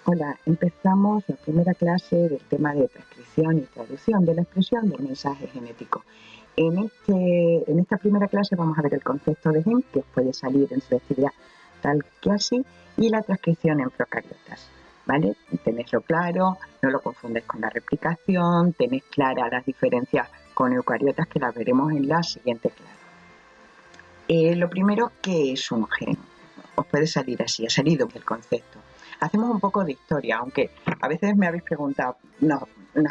Hola, empezamos la primera clase del tema de transcripción y traducción de la expresión del mensaje genético. En esta primera clase vamos a ver el concepto de gen, que puede salir en su actividad tal que así, y la transcripción en procariotas. ¿Vale? Tenéislo claro, no lo confundes con la replicación, tenéis claras las diferencias con eucariotas, que las veremos en la siguiente clase. Lo primero, ¿qué es un gen? Os puede salir así, ha salido el concepto. Hacemos un poco de historia, aunque a veces me habéis preguntado, ¿nos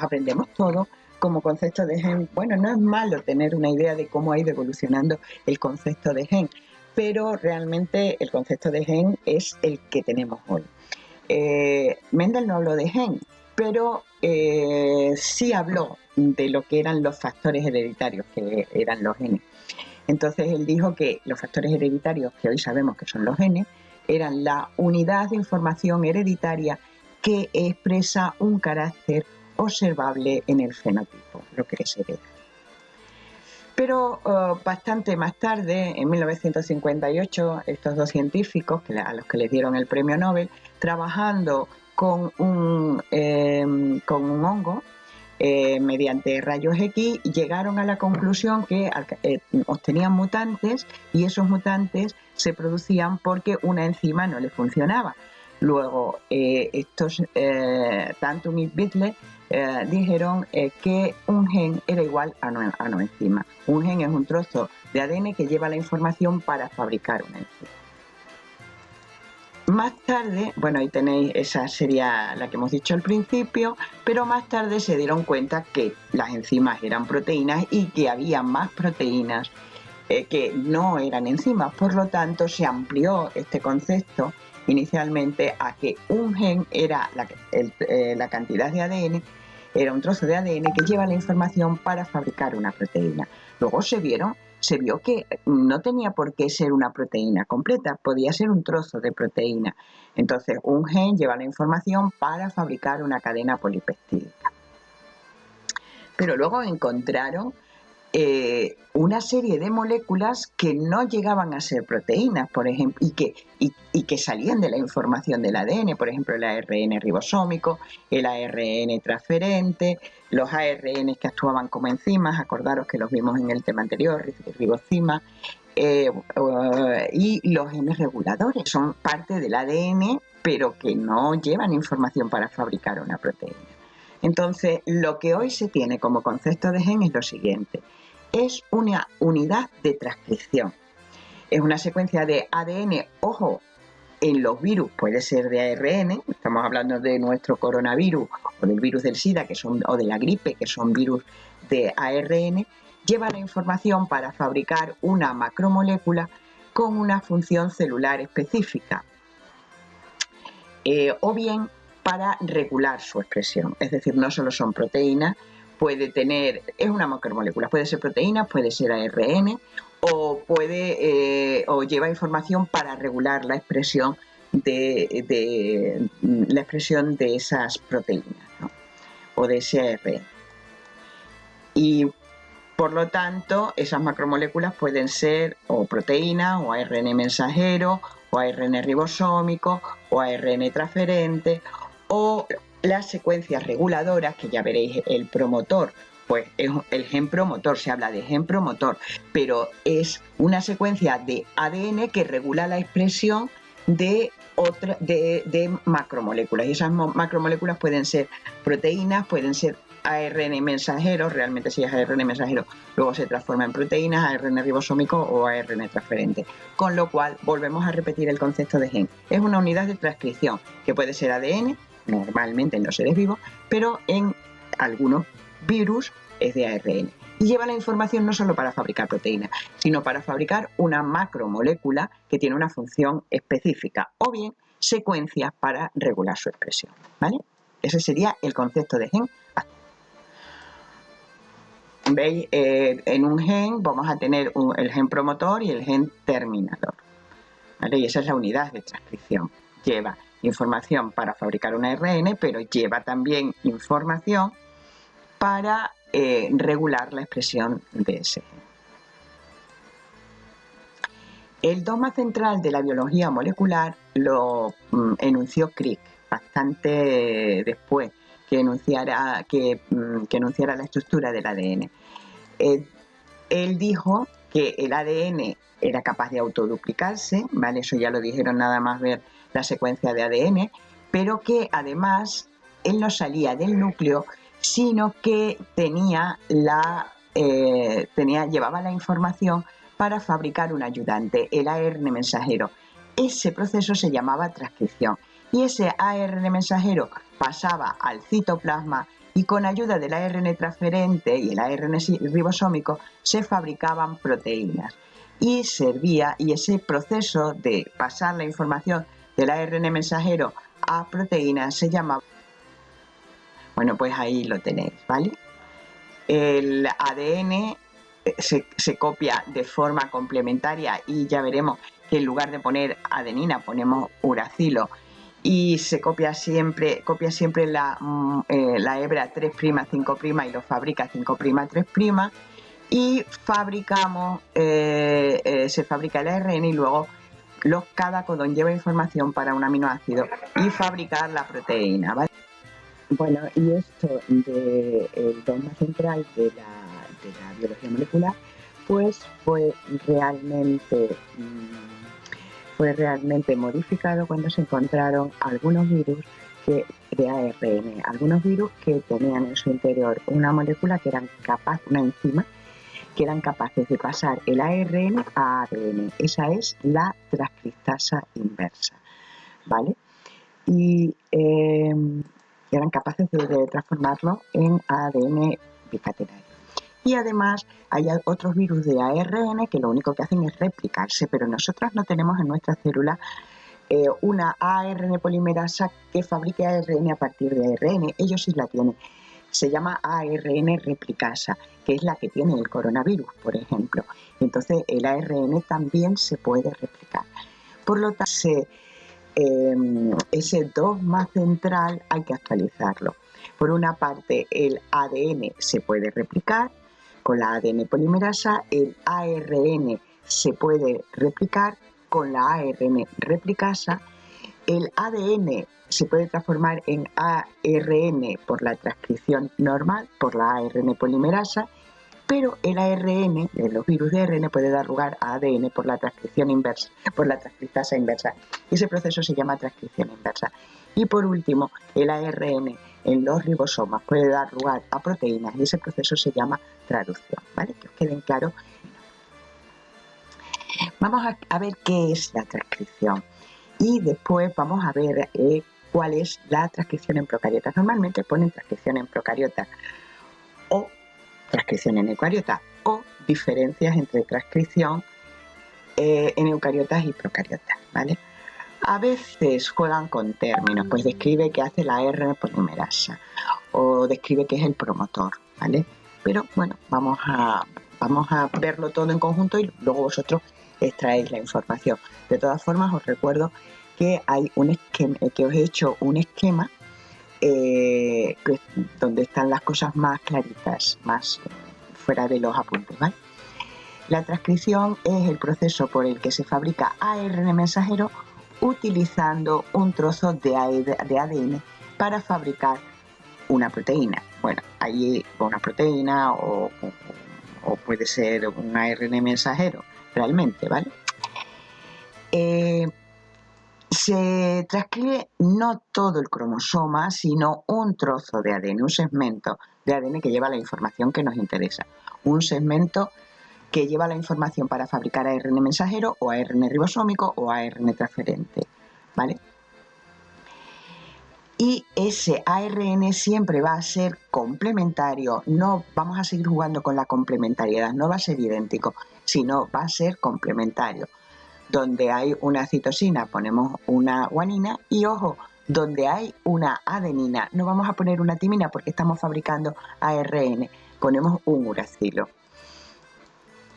aprendemos todo como concepto de gen? Bueno, no es malo tener una idea de cómo ha ido evolucionando el concepto de gen, pero realmente el concepto de gen es el que tenemos hoy. Mendel no habló de gen, pero sí habló de lo que eran los factores hereditarios, que eran los genes. Entonces él dijo que los factores hereditarios, que hoy sabemos que son los genes, eran la unidad de información hereditaria que expresa un carácter observable en el fenotipo, lo que es heredar. Pero bastante más tarde, en 1958, estos dos científicos, a los que les dieron el premio Nobel, trabajando con un hongo, mediante rayos X, llegaron a la conclusión que obtenían mutantes, y esos mutantes se producían porque una enzima no le funcionaba. Luego, Tantum y Bittler dijeron que un gen era igual a una enzima. Un gen es un trozo de ADN que lleva la información para fabricar una enzima. Más tarde, bueno, ahí tenéis, esa sería la que hemos dicho al principio, pero más tarde se dieron cuenta que las enzimas eran proteínas y que había más proteínas que no eran enzimas. Por lo tanto, se amplió este concepto inicialmente a que un gen era la cantidad de ADN, era un trozo de ADN que lleva la información para fabricar una proteína. Luego se vio que no tenía por qué ser una proteína completa, podía ser un trozo de proteína. Entonces, un gen lleva la información para fabricar una cadena polipeptídica. Pero luego encontraron una serie de moléculas que no llegaban a ser proteínas, por ejemplo, y que salían de la información del ADN, por ejemplo, el ARN ribosómico, el ARN transferente, los ARN que actuaban como enzimas, acordaros que los vimos en el tema anterior, ribosima, y los genes reguladores, son parte del ADN, pero que no llevan información para fabricar una proteína. Entonces, lo que hoy se tiene como concepto de gen es lo siguiente: es una unidad de transcripción. Es una secuencia de ADN, ojo, en los virus puede ser de ARN, estamos hablando de nuestro coronavirus o del virus del SIDA o de la gripe, que son virus de ARN, lleva la información para fabricar una macromolécula con una función celular específica, o bien para regular su expresión. Es decir, no solo son proteínas, es una macromolécula, puede ser proteína, puede ser ARN, o lleva información para regular la expresión de esas proteínas, ¿no? O de ese ARN. Y por lo tanto, esas macromoléculas pueden ser o proteínas, o ARN mensajero, o ARN ribosómico, o ARN transferente, o las secuencias reguladoras, que ya veréis el promotor. Pues es el gen promotor, se habla de gen promotor, pero es una secuencia de ADN que regula la expresión de macromoléculas. Y esas macromoléculas pueden ser proteínas, pueden ser ARN mensajero, realmente si es ARN mensajero, luego se transforma en proteínas, ARN ribosómico o ARN transferente. Con lo cual, volvemos a repetir el concepto de gen. Es una unidad de transcripción que puede ser ADN, normalmente en los seres vivos, pero en algunos virus es de ARN. Y lleva la información no solo para fabricar proteínas, sino para fabricar una macromolécula que tiene una función específica, o bien secuencias para regular su expresión, ¿vale? Ese sería el concepto de gen. ¿Veis? En un gen vamos a tener el gen promotor y el gen terminador, ¿vale? Y esa es la unidad de transcripción. Lleva información para fabricar un ARN, pero lleva también información para regular la expresión de ese gen. El dogma central de la biología molecular lo enunció Crick, bastante después que enunciara la estructura del ADN. Él dijo que el ADN era capaz de autoduplicarse, ¿vale? Eso ya lo dijeron nada más ver la secuencia de ADN, pero que además él no salía del núcleo, sino que llevaba la información para fabricar un ayudante, el ARN mensajero. Ese proceso se llamaba transcripción y ese ARN mensajero pasaba al citoplasma y con ayuda del ARN transferente y el ARN ribosómico se fabricaban proteínas y ese proceso de pasar la información del ARN mensajero a proteínas se llamaba. Bueno, pues ahí lo tenéis, ¿vale? El ADN se copia de forma complementaria y ya veremos que en lugar de poner adenina ponemos uracilo y se copia siempre la hebra 3', 5' y lo fabrica 5', 3' y se fabrica el ARN y luego cada codón lleva información para un aminoácido y fabricar la proteína, ¿vale? Bueno, y esto del dogma central de la biología molecular, pues fue realmente modificado cuando se encontraron algunos virus de ARN, algunos virus que tenían en su interior una molécula una enzima, que eran capaces de pasar el ARN a ADN. Esa es la transcriptasa inversa, ¿vale? Y eran capaces de transformarlo en ADN bicatenario. Y además hay otros virus de ARN que lo único que hacen es replicarse, pero nosotros no tenemos en nuestra célula una ARN polimerasa que fabrique ARN a partir de ARN. Ellos sí la tienen. Se llama ARN replicasa, que es la que tiene el coronavirus, por ejemplo. Entonces el ARN también se puede replicar. Por lo tanto, ese dogma central hay que actualizarlo. Por una parte, el ADN se puede replicar con la ADN polimerasa, el ARN se puede replicar con la ARN replicasa, el ADN se puede transformar en ARN por la transcripción normal, por la ARN polimerasa, pero el ARN, los virus de ARN, puede dar lugar a ADN por la transcripción inversa, por la transcriptasa inversa. Ese proceso se llama transcripción inversa. Y por último, el ARN en los ribosomas puede dar lugar a proteínas y ese proceso se llama traducción, ¿vale? Que os queden claros. Vamos a ver qué es la transcripción y después vamos a ver cuál es la transcripción en procariotas. Normalmente ponen transcripción en procariotas o transcripción en eucariotas o diferencias entre transcripción en eucariotas y procariotas, ¿vale? A veces juegan con términos, pues describe qué hace la ARN polimerasa o describe qué es el promotor, ¿vale? Pero bueno, vamos a verlo todo en conjunto y luego vosotros extraéis la información. De todas formas, os recuerdo que hay un esquema, que os he hecho un esquema donde están las cosas más claritas, más fuera de los apuntes, ¿vale? La transcripción es el proceso por el que se fabrica ARN mensajero utilizando un trozo de ADN para fabricar una proteína. Bueno, ahí una proteína o puede ser un ARN mensajero, realmente, ¿vale? Se transcribe no todo el cromosoma, sino un trozo de ADN, un segmento de ADN que lleva la información que nos interesa. Un segmento que lleva la información para fabricar ARN mensajero o ARN ribosómico o ARN transferente, ¿vale? Y ese ARN siempre va a ser complementario, no vamos a seguir jugando con la complementariedad, no va a ser idéntico, sino va a ser complementario. Donde hay una citosina ponemos una guanina y ojo, donde hay una adenina no vamos a poner una timina porque estamos fabricando ARN, ponemos un uracilo.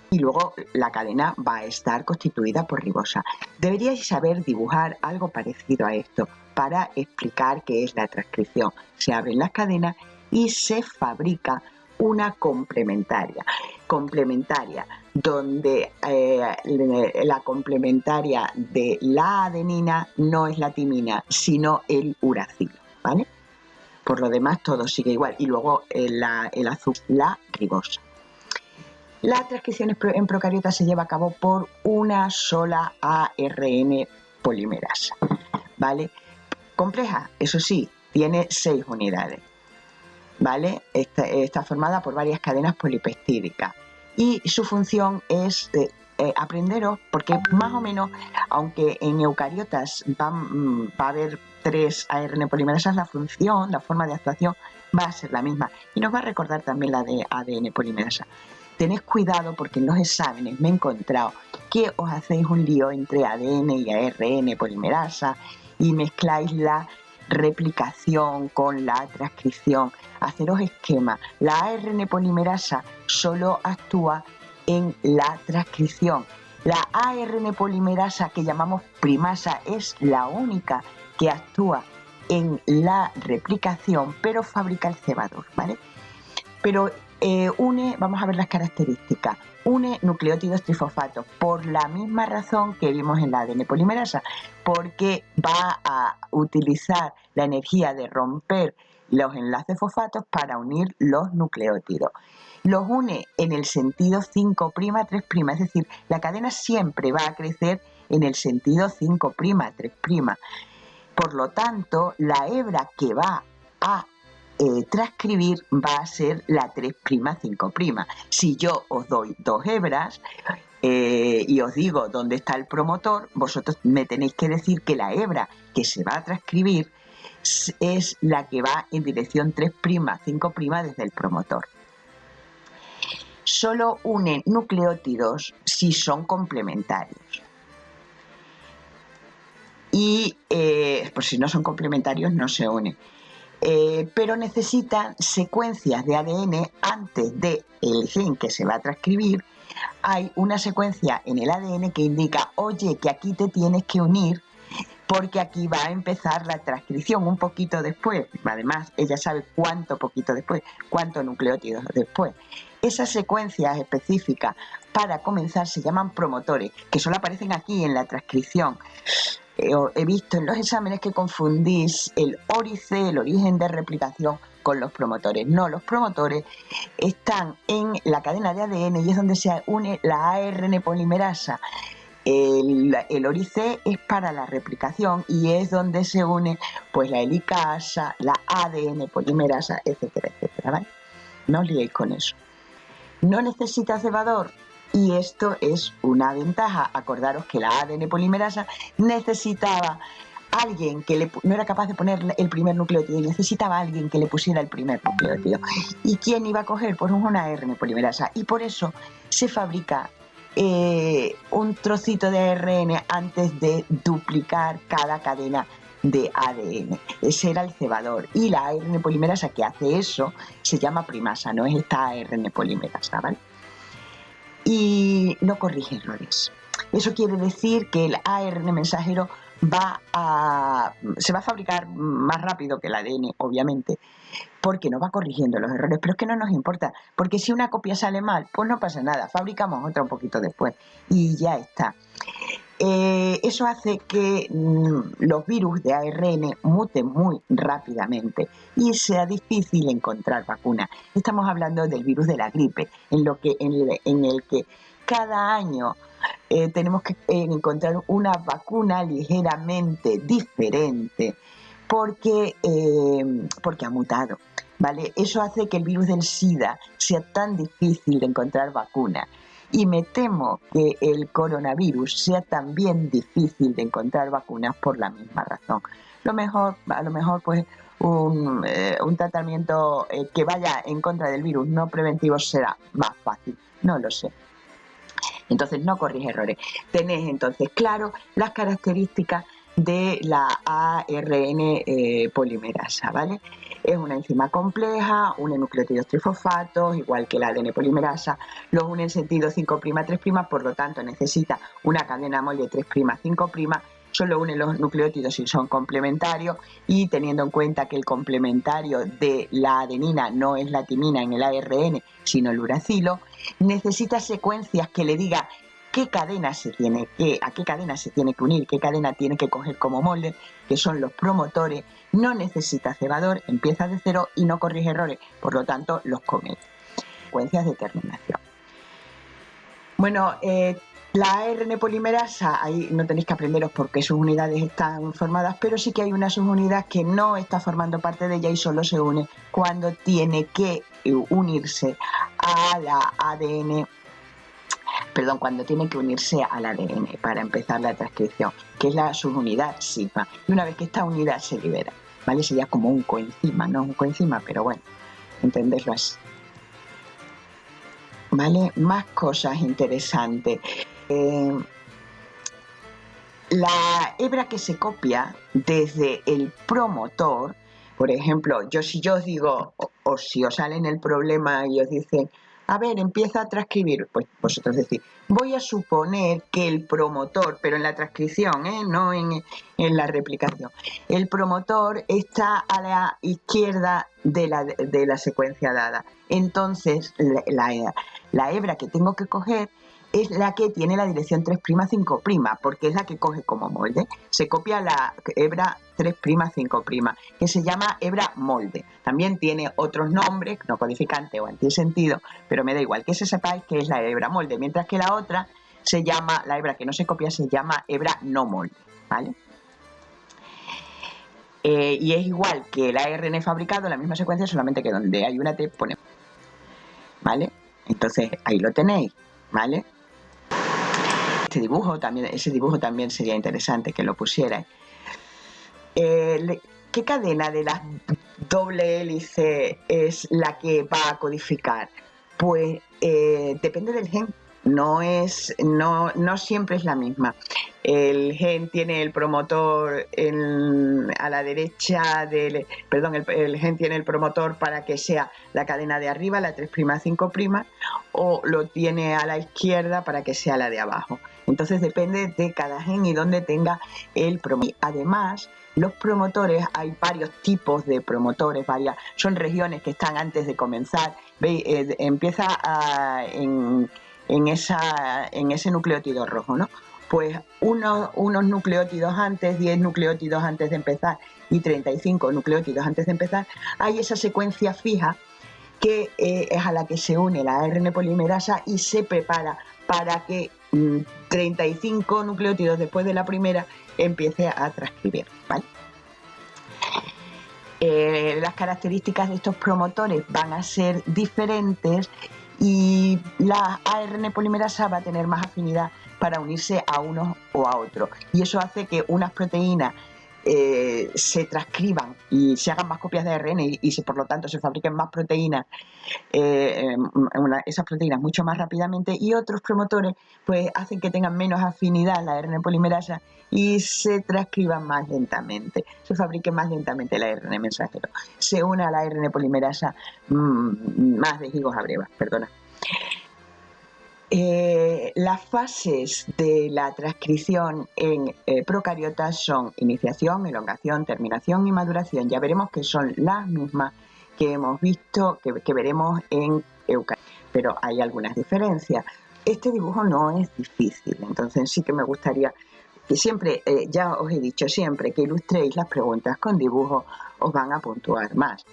Y luego la cadena va a estar constituida por ribosa. Deberíais saber dibujar algo parecido a esto para explicar qué es la transcripción. Se abren las cadenas y se fabrica una complementaria. Complementaria donde la complementaria de la adenina no es la timina, sino el uracilo, ¿vale? Por lo demás, todo sigue igual. Y luego el azúcar, la ribosa. La transcripción en procariotas se lleva a cabo por una sola ARN polimerasa, ¿vale? Compleja, eso sí, tiene 6 unidades, ¿vale? Está formada por varias cadenas polipeptídicas y su función es aprenderos, porque más o menos, aunque en eucariotas va a haber 3 ARN polimerasas, la función, la forma de actuación va a ser la misma y nos va a recordar también la de ADN polimerasa. Tened cuidado porque en los exámenes me he encontrado que os hacéis un lío entre ADN y ARN polimerasa y mezcláis la replicación con la transcripción. Haceros esquema. La ARN polimerasa solo actúa en la transcripción. La ARN polimerasa que llamamos primasa es la única que actúa en la replicación, pero fabrica el cebador, ¿vale? Pero vamos a ver las características, une nucleótidos trifosfatos por la misma razón que vimos en la ADN polimerasa, porque va a utilizar la energía de romper los enlaces fosfatos para unir los nucleótidos. Los une en el sentido 5', 3', es decir, la cadena siempre va a crecer en el sentido 5', 3'. Por lo tanto, la hebra que va a transcribir va a ser la 3', 5'. Si yo os doy 2 hebras y os digo dónde está el promotor, vosotros me tenéis que decir que la hebra que se va a transcribir es la que va en dirección 3', 5' desde el promotor. Solo unen nucleótidos si son complementarios. Y pues si no son complementarios no se unen. Pero necesitan secuencias de ADN antes del gen que se va a transcribir. Hay una secuencia en el ADN que indica, oye, que aquí te tienes que unir porque aquí va a empezar la transcripción un poquito después. Además, ella sabe cuánto poquito después, cuántos nucleótidos después. Esas secuencias específicas para comenzar se llaman promotores, que solo aparecen aquí en la transcripción. He visto en los exámenes que confundís el órice, el origen de replicación, con los promotores. No, los promotores están en la cadena de ADN y es donde se une la ARN polimerasa. El órice es para la replicación y es donde se une pues la helicasa, la ADN polimerasa, etcétera, etcétera, ¿vale? No os liéis con eso. No necesita cebador. Y esto es una ventaja. Acordaros que la ADN polimerasa necesitaba alguien que no era capaz de poner el primer nucleótido y necesitaba alguien que le pusiera el primer nucleótido. ¿Y quién iba a coger? Pues una ARN polimerasa. Y por eso se fabrica un trocito de ARN antes de duplicar cada cadena de ADN. Ese era el cebador. Y la ARN polimerasa que hace eso se llama primasa, no es esta ARN polimerasa, ¿vale? Y no corrige errores. Eso quiere decir que el ARN mensajero se va a fabricar más rápido que el ADN, obviamente, porque no va corrigiendo los errores, pero es que no nos importa, porque si una copia sale mal, pues no pasa nada, fabricamos otra un poquito después y ya está. Eso hace que los virus de ARN muten muy rápidamente y sea difícil encontrar vacunas. Estamos hablando del virus de la gripe, en el que cada año tenemos que encontrar una vacuna ligeramente diferente porque ha mutado, ¿vale? Eso hace que el virus del SIDA sea tan difícil de encontrar vacuna. Y me temo que el coronavirus sea también difícil de encontrar vacunas por la misma razón. A lo mejor pues un tratamiento que vaya en contra del virus, no preventivo, será más fácil. No lo sé. Entonces no corrige errores. Tenéis entonces claro las características de la ARN polimerasa, ¿vale? Es una enzima compleja, une nucleótidos trifosfatos, igual que la ADN polimerasa, los une en sentido 5', 3', por lo tanto necesita una cadena mol de 3', 5', solo une los nucleótidos si son complementarios, y teniendo en cuenta que el complementario de la adenina no es la timina en el ARN, sino el uracilo, necesita secuencias que le diga a qué cadena se tiene que unir, qué cadena tiene que coger como molde, que son los promotores. No necesita cebador, empieza de cero y no corrige errores, por lo tanto los come. Secuencias de terminación. Bueno, la ARN polimerasa, ahí no tenéis que aprenderos porque sus unidades están formadas, pero sí que hay una subunidad que no está formando parte de ella y solo se une cuando tiene que unirse a la ADN, perdón, cuando tiene que unirse al ADN para empezar la transcripción, que es la subunidad sigma. Y una vez que está unida se libera, ¿vale? Sería como un coenzima, no un coenzima, pero bueno, entenderlo así. ¿Vale? Más cosas interesantes. La hebra que se copia desde el promotor, por ejemplo, si yo os digo, o si os sale en el problema y os dicen, a ver, empieza a transcribir, pues vosotros decís, voy a suponer que el promotor, pero en la transcripción, no en la replicación, el promotor está a la izquierda de la secuencia dada. Entonces, la hebra que tengo que coger es la que tiene la dirección 3', 5', porque es la que coge como molde. Se copia la hebra 3', 5', que se llama hebra molde. También tiene otros nombres, no codificante o antisentido, pero me da igual que sepáis que es la hebra molde, mientras que la otra se llama, la hebra que no se copia se llama hebra no molde, ¿vale? Y es igual que el ARN fabricado, la misma secuencia, solamente que donde hay una T ponemos, ¿vale? Entonces ahí lo tenéis, ¿vale? Ese dibujo también sería interesante que lo pusierais. ¿Qué cadena de las doble hélice es la que va a codificar? Pues depende del gen. No siempre es la misma. El gen tiene el promotor a la derecha el gen tiene el promotor para que sea la cadena de arriba, la 3', 5', o lo tiene a la izquierda para que sea la de abajo. Entonces depende de cada gen y dónde tenga el promotor. Además, los promotores, hay varios tipos de promotores, son regiones que están antes de comenzar. ¿Veis? Empieza en ese nucleótido rojo, ¿no? Pues unos nucleótidos antes, 10 nucleótidos antes de empezar y 35 nucleótidos antes de empezar, hay esa secuencia fija que es a la que se une la ARN polimerasa y se prepara para que 35 nucleótidos después de la primera empiece a transcribir, ¿vale? Las características de estos promotores van a ser diferentes y la ARN polimerasa va a tener más afinidad para unirse a unos o a otros, y eso hace que unas proteínas se transcriban y se hagan más copias de ARN y por lo tanto se fabriquen más proteínas, esas proteínas mucho más rápidamente, y otros promotores pues hacen que tengan menos afinidad la ARN polimerasa y se transcriban más lentamente, se fabrique más lentamente el ARN mensajero, se une a la ARN polimerasa más de higos a brevas, perdona. Las fases de la transcripción en procariotas son iniciación, elongación, terminación y maduración. Ya veremos que son las mismas que hemos visto, que veremos en eucariotas, pero hay algunas diferencias. Este dibujo no es difícil, entonces sí que me gustaría que siempre, ya os he dicho siempre, que ilustréis las preguntas con dibujos, os van a puntuar más.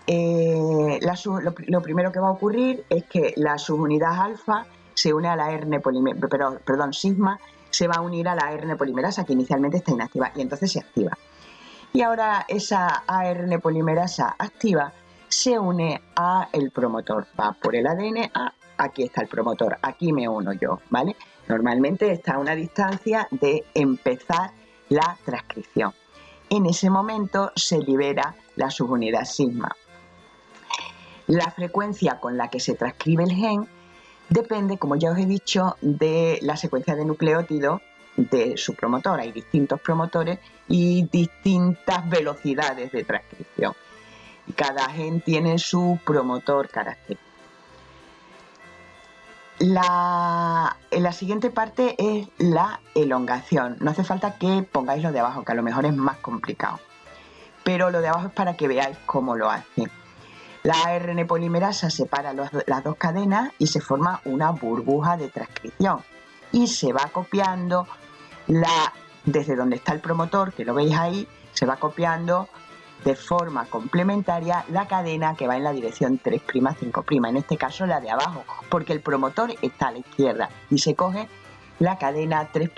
Lo primero que va a ocurrir es que la subunidad alfa se une a la ARN sigma se va a unir a la ARN polimerasa que inicialmente está inactiva y entonces se activa. Y ahora esa ARN polimerasa activa se une a el promotor, va por el ADN, aquí está el promotor, aquí me uno yo, ¿vale? Normalmente está a una distancia de empezar la transcripción. En ese momento se libera la subunidad sigma. La frecuencia con la que se transcribe el gen depende, como ya os he dicho, de la secuencia de nucleótidos de su promotor. Hay distintos promotores y distintas velocidades de transcripción. Y cada gen tiene su promotor característico. La siguiente parte es la elongación. No hace falta que pongáis lo de abajo, que a lo mejor es más complicado. Pero lo de abajo es para que veáis cómo lo hace. La ARN polimerasa separa las dos cadenas y se forma una burbuja de transcripción. Y se va copiando desde donde está el promotor, que lo veis ahí, se va copiando de forma complementaria la cadena que va en la dirección 3', 5', en este caso la de abajo, porque el promotor está a la izquierda y se coge la cadena 3',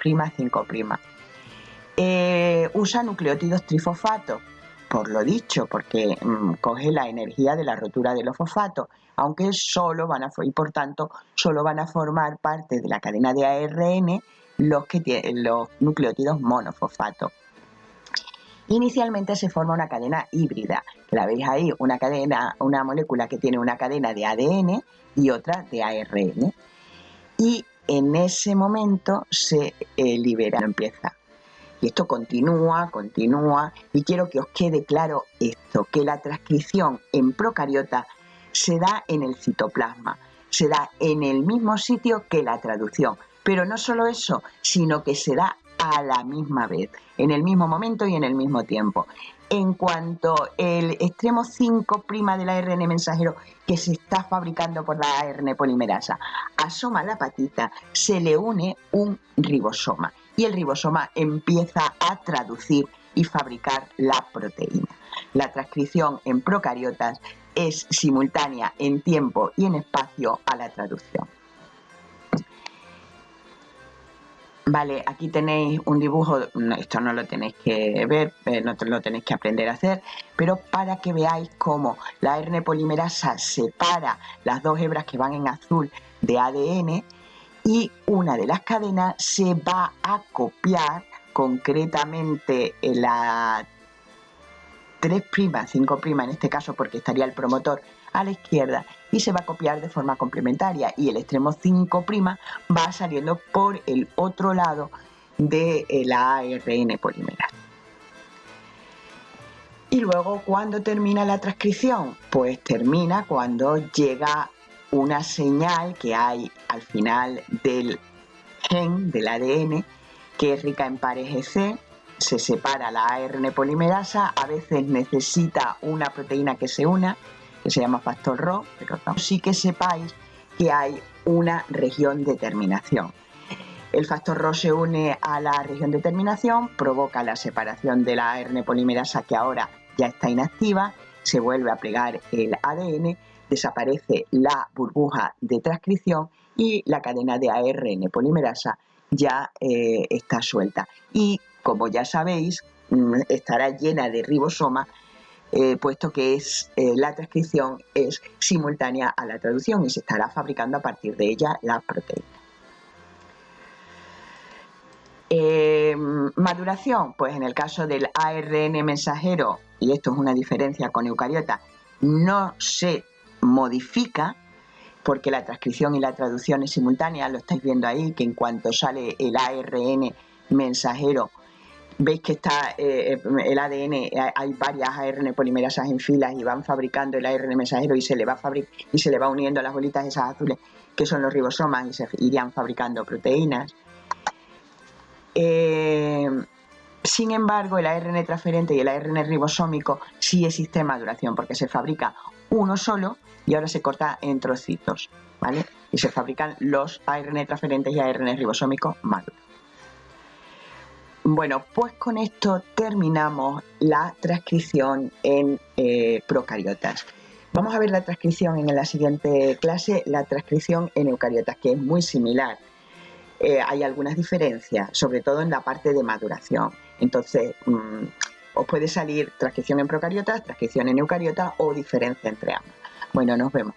5'. Usa nucleótidos trifosfatos, por lo dicho, porque coge la energía de la rotura de los fosfatos, aunque y por tanto solo van a formar parte de la cadena de ARN los nucleótidos monofosfatos. Inicialmente se forma una cadena híbrida, que la veis ahí, una molécula que tiene una cadena de ADN y otra de ARN. Y en ese momento se libera, empieza. Y esto continúa, y quiero que os quede claro esto, que la transcripción en procariotas se da en el citoplasma, se da en el mismo sitio que la traducción. Pero no solo eso, sino que se da a la misma vez, en el mismo momento y en el mismo tiempo. En cuanto el extremo 5' del ARN mensajero que se está fabricando por la ARN polimerasa asoma la patita, se le une un ribosoma y el ribosoma empieza a traducir y fabricar la proteína. La transcripción en procariotas es simultánea en tiempo y en espacio a la traducción. Vale, aquí tenéis un dibujo, esto no lo tenéis que ver, no lo tenéis que aprender a hacer, pero para que veáis cómo la ARN polimerasa separa las dos hebras que van en azul de ADN y una de las cadenas se va a copiar, concretamente la 3', 5', en este caso porque estaría el promotor a la izquierda, y se va a copiar de forma complementaria y el extremo 5' va saliendo por el otro lado de la ARN polimerasa. Y luego, ¿cuándo termina la transcripción? Pues termina cuando llega una señal que hay al final del gen, del ADN, que es rica en pares EC, se separa la ARN polimerasa, a veces necesita una proteína que se una, que se llama factor Rho, pero sí que sepáis que hay una región de terminación. El factor Rho se une a la región de terminación, provoca la separación de la ARN polimerasa que ahora ya está inactiva, se vuelve a plegar el ADN, desaparece la burbuja de transcripción y la cadena de ARN polimerasa ya está suelta. Y como ya sabéis, estará llena de ribosomas, puesto que la transcripción es simultánea a la traducción y se estará fabricando a partir de ella la proteína. Maduración, pues en el caso del ARN mensajero, y esto es una diferencia con eucariotas, no se modifica porque la transcripción y la traducción es simultánea, lo estáis viendo ahí, que en cuanto sale el ARN mensajero, veis que está el ADN, hay varias ARN polimerasas en filas y van fabricando el ARN mensajero y se le va uniendo a las bolitas esas azules que son los ribosomas y se irían fabricando proteínas. Sin embargo, el ARN transferente y el ARN ribosómico sí existe maduración porque se fabrica uno solo y ahora se corta en trocitos, ¿vale? Y se fabrican los ARN transferentes y ARN ribosómicos maduros. Bueno, pues con esto terminamos la transcripción en procariotas. Vamos a ver la transcripción en la siguiente clase, la transcripción en eucariotas, que es muy similar. Hay algunas diferencias, sobre todo en la parte de maduración. Entonces, os puede salir transcripción en procariotas, transcripción en eucariotas o diferencia entre ambas. Bueno, nos vemos.